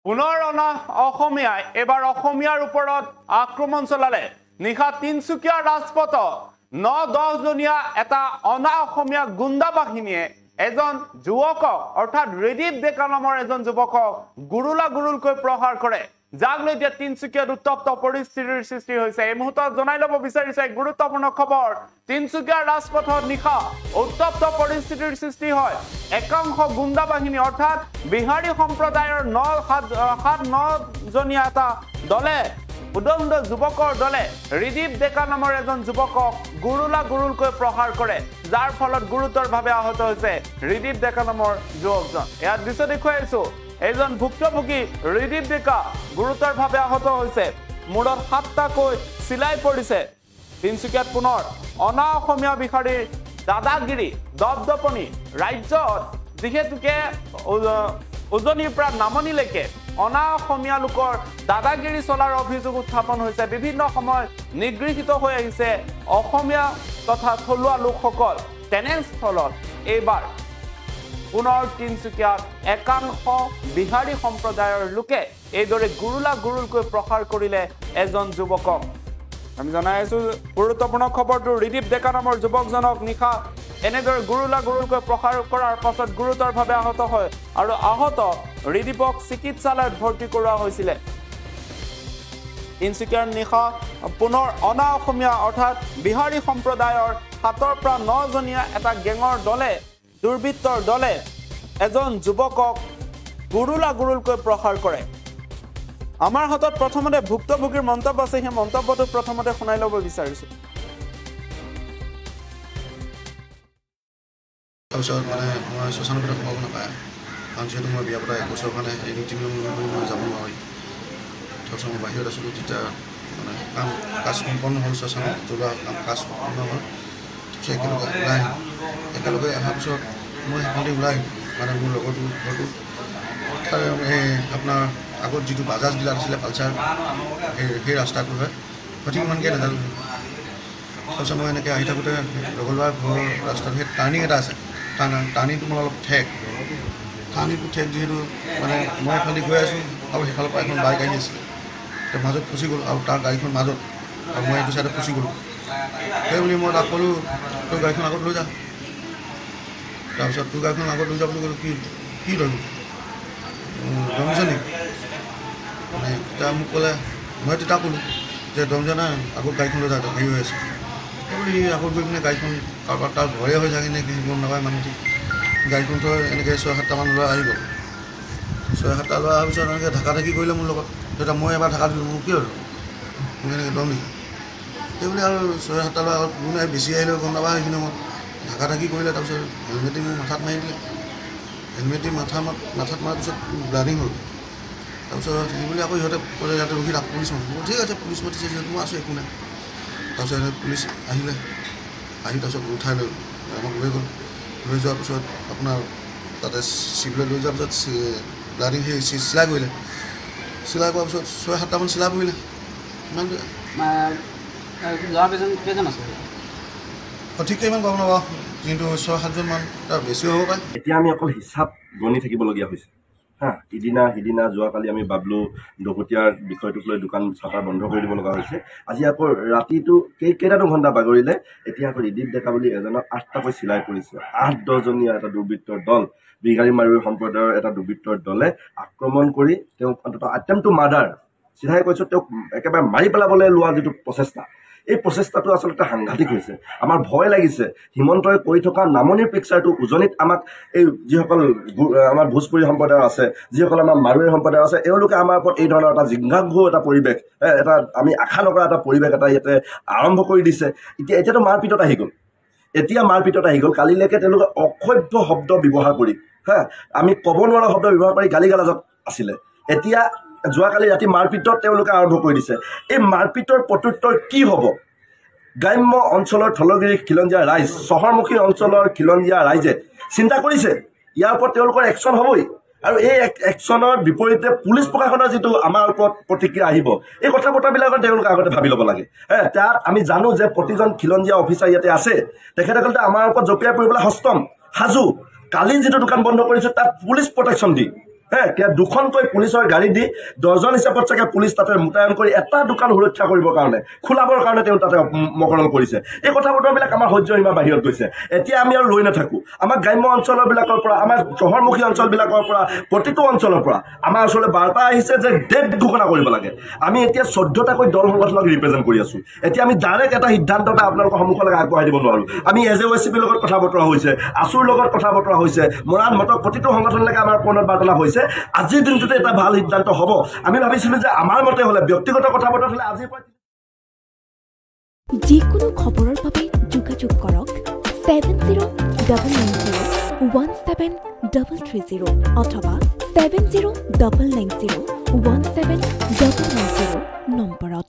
পুনৰ অনা অসমীয়াই এবাৰ অসমীয়াৰ ওপৰত আক্ৰমণ চলালে নিশা তিনচুকীয়া ৰাজপথত 9-10 জনীয়া এটা অনা অসমীয়া গুণ্ডা বাহিনীয়ে এজন যুৱকক অৰ্থাৎ ৰেদীপ ডেকা নামৰ এজন যুৱকক গুৰুলকৈ প্ৰহাৰ কৰে যাক লৈ এতিয়া তিনচুকীয়াত উত্তপ্ত পৰিস্থিতিৰ সৃষ্টি হৈছে এই মুহূৰ্তত জনাই ল'ব বিচাৰিছে গুৰুত্বপূৰ্ণ খবৰ তিনচুকীয়া ৰাজপথত নিশা উত্তপ্ত পৰিস্থিতিৰ সৃষ্টি হয় একাংশ গুণ্ডা বাহিনী অৰ্থাৎ বিহাৰী সম্প্ৰদায়ৰ 9 জনীয়া এটা দলে উদণ্ড যুৱকৰ দলে ৰেদীপ ডেকা নামৰ এজন যুৱকক গুৰুলকৈ প্ৰহাৰ কৰে যাৰ ফলত গুৰুতৰভাৱে আহত হৈছে ৰেদীপ ডেকা নামৰ যুৱকজন ইয়াত দৃশ্য দেখুৱাইছো এজন ভুক্তভোগী ৰেদীপ ডেকা গুৰুতৰভাৱে আহত হৈছে মূৰত 7টাকৈ চিলাই পৰিছে তিনচুকীয়াত পুনৰ অনা অসমীয়া বিহাৰীৰ দাদাগিৰি দপদপনি ৰাজ্যত যিহেতুকে উজনিৰ পৰা নামনিলৈকে অনা অসমীয়া লোকৰ দাদাগিৰি চলাৰ অভিযোগ উত্থাপন হৈছে বিভিন্ন সময় নিগৃহীত হৈ আহিছে অসমীয়া তথা থলুৱা লোকসকল তেনেস্থলত এইবাৰ পুনৰ তিনচুকীয়াত একাংশ বিহাৰী সম্প্ৰদায়ৰ লোকে এইদৰে গুৰুলকৈ প্ৰহাৰ কৰিলে এজন যুৱকক আমি জনাই আছো গুৰুত্বপূৰ্ণ খবৰটো ৰেদীপ ডেকা নামৰ যুৱকজনক নিশা এনেদৰে গুৰুলকৈ প্ৰহাৰ কৰাৰ পাছত গুৰুতৰভাৱে আহত হয় আৰু আহত ৰেদীপক চিকিৎসালয়ত ভৰ্তি কৰোৱা হৈছিল তিনচুকীয়াৰ নিশা পুনৰ অনা অসমীয়া অৰ্থাৎ বিহাৰী সম্প্ৰদায়ৰ 7 পৰা 9 জনীয়া এটা গেঙৰ দলে দুৰ্বৃত্তৰ দলে এজন যুৱকক গুৰুলকৈ প্ৰহাৰ কৰে আমাৰ হাতত প্ৰথমতে ভুক্তভোগীৰ মন্তব্য আছে সেই মন্তব্যটো প্ৰথমতে শুনাই ল'ব বিচাৰিছো তাৰপিছত মানে মই শ্মশানৰ ভিতৰত সোমাব নাপায় কাৰণ যিহেতু মই বিয়া পতা 1 বছৰ কাৰণে এই নীতি নিয়ম মই যাব নোৱাৰি তাৰপিছত মই বাহিৰত আছিলোঁ যেতিয়া মানে কাজ সম্পন্ন হ'ল শ্মশানত জ্বলোৱা কাজ সম্পন্ন হ'ল তাৰপিছত একেলগে অহাৰ পিছত মই সেইফালে ওলাই মানে মোৰ লগৰটো ঘৰটো আপোনাৰ আগত যিটো বাজাজ ডিলাৰ আছিলে পালচাৰ সেই ৰাস্তাটো হয় সঠিক ইমানকৈ নাজানো তাৰপিছত মই এনেকৈ আহি থাকোঁতে লগৰ ঘৰৰ ৰাস্তাটো সেই টাৰ্ণিং এটা আছে টাৰ্ণিংটো মোৰ অলপ টাৰ্ণিংটো ঠেক যিহেতু মানে মই এফালে গৈ আছোঁ আৰু সেইফালৰ পৰা এখন বাইক আহি আছিলে এতিয়া মাজত ফচি গ'ল আৰু তাৰ গাড়ীখন মাজত আৰু মই এইটো চাইডত ফচি গ'লোঁ সেই বুলি মই তাক ক'লোঁ তোৰ গাড়ীখন আগত লৈ যা তাৰপিছত তোৰ গাড়ীখন আগত লৈ যা বুলি ক'লোঁ কি তই দমজা নেকি মানে তেতিয়া মোক ক'লে মই তেতিয়া ক'লোঁ যে দমজা নাই আগত গাড়ীখন লৈ যা হেৰি হৈ আছে সেইবুলি সি আগত গৈ পিনে গাড়ীখন কাৰোবাৰ তাৰ ঘৰে হৈ থাকে নেকি গম নাপায় মানুহটি গাড়ীখনটো এনেকৈ 6-7টামান ল'ৰা আহি গ'ল 6-7টা ল'ৰা অহাৰ পিছত এনেকৈ ঢাকি কৰিলে মোৰ লগত তেতিয়া মই এবাৰ ঢাকা দিলোঁ মোক কি হ'ল মোক এনেকৈ দম নেকি সেইবুলি আৰু 6-7টা ল'ৰা কোনো বেছি আহিলেও গম নাপায় সেইখিনি মই ঢাকি কৰিলে তাৰপিছত হেলমেটে মোৰ মাথাত মাৰি দিলে হেলমেটে মাথাত মৰাৰ পিছত ব্লাডিং হ'ল তাৰপিছত সেইবুলি আকৌ সিহঁতে ক'লে ইয়াতে ৰখি থাক পুলিচ মানুহ ঠিক আছে পুলিচ মাতিছে যিহেতু মই আছোঁ একো নাই তাৰপিছত পুলিচ আহিলে আহি তাৰপিছত উঠাই লৈ আমাক লৈ গ'ল লৈ যোৱাৰ পিছত আপোনাৰ তাতে চিভিলত লৈ যোৱাৰ পিছত ব্লাডিং সেই চিলাই কৰিলে চিলাই কৰাৰ পিছত 6-7টামান চিলাই কৰিলে ইমানটোৱে সঠিককৈ ইমান গম নাপাওঁ কিন্তু 6-7জনমান তাৰ বেছিও হ'ব পাৰে এতিয়া আমি অকল হিচাপ গণি থাকিবলগীয়া হৈছে হা সিদিনা যোৱাকালি আমি বাবলু দহতীয়াৰ বিষয়টোক লৈ দোকান চাটাৰ বন্ধ কৰি দিব লগা হৈছে আজি আকৌ ৰাতিটো কেইটাটো ঘণ্টা বাগৰিলে এতিয়া আকৌ ৰেদীপ ডেকা বুলি এজনক 8টাকৈ চিলাই কৰিছে 8-10 জনীয়া এটা দুৰ্বৃত্তৰ দল বিহাৰী মাৰোৱাৰী সম্প্ৰদায়ৰ এটা দুৰ্বৃত্তৰ দলে আক্ৰমণ কৰি তেওঁক আটেম্প টু মাৰ্ডাৰ চিধাই কৈছোঁ তেওঁক একেবাৰে মাৰি পেলাবলৈ লোৱা যিটো প্ৰচেষ্টা এই প্ৰচেষ্টাটো আচলতে সাংঘাতিক হৈছে আমাৰ ভয় লাগিছে হিমন্তই কৈ থকা নামনিৰ পিকচাৰটো উজনিত আমাক এই যিসকল আমাৰ ভোজপুৰী সম্প্ৰদায় আছে যিসকল আমাৰ মাৰোৱাৰী সম্প্ৰদায় আছে এওঁলোকে আমাৰ ওপৰত এই ধৰণৰ এটা জিজ্ঞাসু এটা পৰিৱেশ এটা আমি আশা নকৰা এটা পৰিৱেশ এটা ইয়াতে আৰম্ভ কৰি দিছে এতিয়াতো মাৰপিটত আহি গ'ল কালিলৈকে তেওঁলোকে অসভ্য শব্দ ব্যৱহাৰ কৰি আমি ক'ব নোৱাৰা শব্দ ব্যৱহাৰ কৰি গালি গালাজত আছিলে এতিয়া যোৱাকালি ৰাতি মাৰপিটত তেওঁলোকে আৰম্ভ কৰি দিছে এই মাৰপিটৰ প্ৰত্যুত্তৰ কি হ'ব গ্ৰাম্য অঞ্চলৰ থলগিৰি খিলঞ্জীয়া ৰাইজ চহৰমুখী অঞ্চলৰ খিলঞ্জীয়া ৰাইজে চিন্তা কৰিছে ইয়াৰ ওপৰত তেওঁলোকৰ একশ্যন হ'বই আৰু এই একশ্যনৰ বিপৰীতে পুলিচ প্ৰশাসনৰ যিটো আমাৰ ওপৰত প্ৰতিক্ৰিয়া আহিব এই কথা বতৰাবিলাকত তেওঁলোকে আগতে ভাবি ল'ব লাগে তাত আমি জানো যে প্ৰতিজন খিলঞ্জীয়া অফিচাৰ ইয়াতে আছে তেখেতসকলে আমাৰ ওপৰত জপিয়াই পৰিবলৈ সষ্টম সাজু কালি যেটো দোকান বন্ধ কৰিছে তাত পুলিশ প্ৰটেকশন দি দুখনকৈ পুলিচৰ গাড়ী দি ডজন হিচাপত চাগে পুলিচ তাতে মোতায়েন কৰি এটা দোকান সুৰক্ষা কৰিবৰ কাৰণে খোলাবৰ কাৰণে তেওঁ তাতে মকৰণ কৰিছে এই কথা বতৰাবিলাক আমাৰ সহ্য সীমা বাহিৰত গৈছে এতিয়া আমি আৰু ৰৈ নাথাকোঁ আমাৰ গ্ৰাম্য অঞ্চলবিলাকৰ পৰা আমাৰ চহৰমুখী অঞ্চলবিলাকৰ পৰা প্ৰতিটো অঞ্চলৰ পৰা আমাৰ ওচৰলৈ বাৰ্তা আহিছে যে ডেট ঘোষণা কৰিব লাগে আমি এতিয়া 14টাকৈ দল সংগঠনক ৰিপ্ৰেজেণ্ট কৰি আছোঁ এতিয়া আমি ডাইৰেক্ট এটা সিদ্ধান্ত এটা আপোনালোকৰ সন্মুখলৈ আগবঢ়াই দিব নোৱাৰোঁ আমি এজেওএচিপিৰ লগত কথা বতৰা হৈছে আছুৰ লগত কথা বতৰা হৈছে মৰাণ মটক প্ৰতিটো সংগঠনলৈকে আমাৰ ফোনত বাৰ্তালাপ হৈছে আজিৰ দিনটোতে এটা ভাল সিদ্ধান্ত হ'ব আমি ভাবিছিলোঁ যে আমাৰ মতে হ'লে ব্যক্তিগত কথা বতৰা হ'লে আজিৰ পৰা যিকোনো খবৰৰ বাবে যোগাযোগ কৰক 7099017330 অথবা 7099017390 নম্বৰত